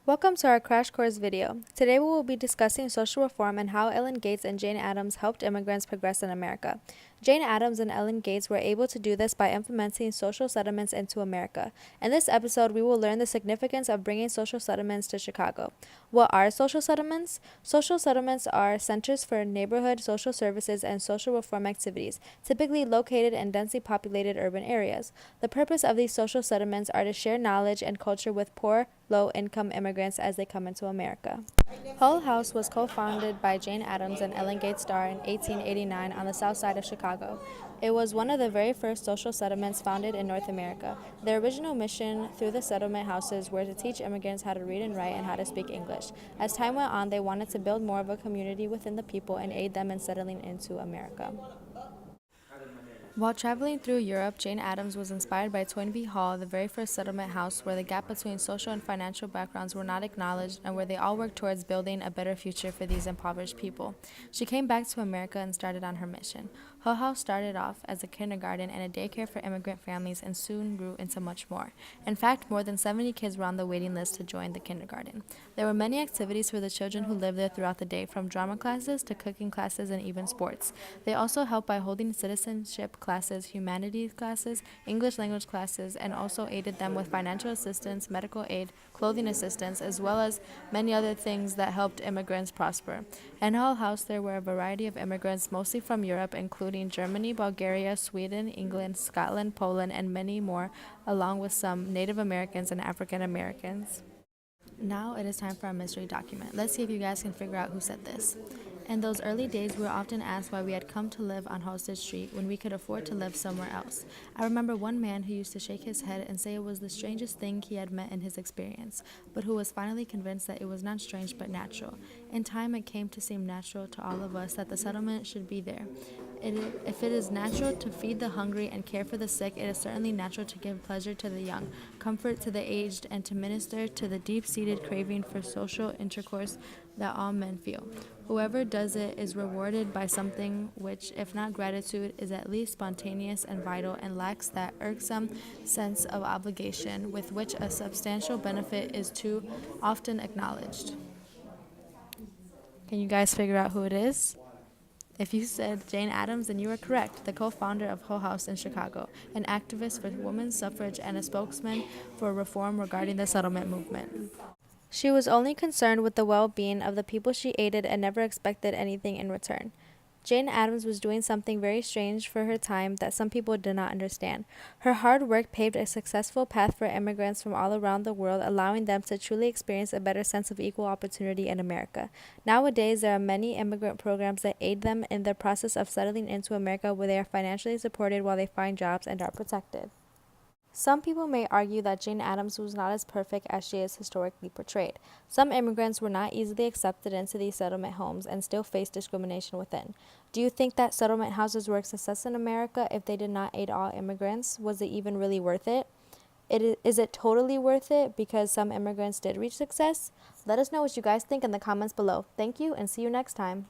Welcome to our crash course video. Today we will be discussing social reform and how Ellen Gates and Jane Addams helped immigrants progress in America. Jane Addams and Ellen Gates were able to do this by implementing social settlements into America. In this episode, we will learn the significance of bringing social settlements to Chicago. What are social settlements? Social settlements are centers for neighborhood social services and social reform activities, typically located in densely populated urban areas. The purpose of these social settlements are to share knowledge and culture with poor, low-income immigrants as they come into America. Hull House was co-founded by Jane Addams and Ellen Gates Starr in 1889 on the south side of Chicago. It was one of the very first social settlements founded in North America. Their original mission through the settlement houses were to teach immigrants how to read and write and how to speak English. As time went on, they wanted to build more of a community within the people and aid them in settling into America. While traveling through Europe, Jane Addams was inspired by Toynbee Hall, the very first settlement house where the gap between social and financial backgrounds were not acknowledged and where they all worked towards building a better future for these impoverished people. She came back to America and started on her mission. Hull House started off as a kindergarten and a daycare for immigrant families and soon grew into much more. In fact, more than 70 kids were on the waiting list to join the kindergarten. There were many activities for the children who lived there throughout the day, from drama classes to cooking classes and even sports. They also helped by holding citizenship classes, humanities classes, English language classes, and also aided them with financial assistance, medical aid, clothing assistance, as well as many other things that helped immigrants prosper. In Hull House, there were a variety of immigrants, mostly from Europe, including Germany, Bulgaria, Sweden, England, Scotland, Poland, and many more, along with some Native Americans and African Americans. Now it is time for our mystery document. Let's see if you guys can figure out who said this. In those early days, we were often asked why we had come to live on Halsted Street when we could afford to live somewhere else. I remember one man who used to shake his head and say it was the strangest thing he had met in his experience, but who was finally convinced that it was not strange but natural. In time, it came to seem natural to all of us that the settlement should be there. If it is natural to feed the hungry and care for the sick, it is certainly natural to give pleasure to the young, comfort to the aged, and to minister to the deep-seated craving for social intercourse that all men feel. Whoever does it is rewarded by something which, if not gratitude, is at least spontaneous and vital and lacks that irksome sense of obligation with which a substantial benefit is too often acknowledged. Can you guys figure out who it is? If you said Jane Addams, then you are correct, the co-founder of Hull House in Chicago, an activist for women's suffrage and a spokesman for reform regarding the settlement movement. She was only concerned with the well-being of the people she aided and never expected anything in return. Jane Addams was doing something very strange for her time that some people did not understand. Her hard work paved a successful path for immigrants from all around the world, allowing them to truly experience a better sense of equal opportunity in America. Nowadays, there are many immigrant programs that aid them in the process of settling into America, where they are financially supported while they find jobs and are protected. Some people may argue that Jane Addams was not as perfect as she is historically portrayed. Some immigrants were not easily accepted into these settlement homes and still faced discrimination within. Do you think that settlement houses were a success in America if they did not aid all immigrants? Was it even really worth it? Is it totally worth it because some immigrants did reach success? Let us know what you guys think in the comments below. Thank you and see you next time.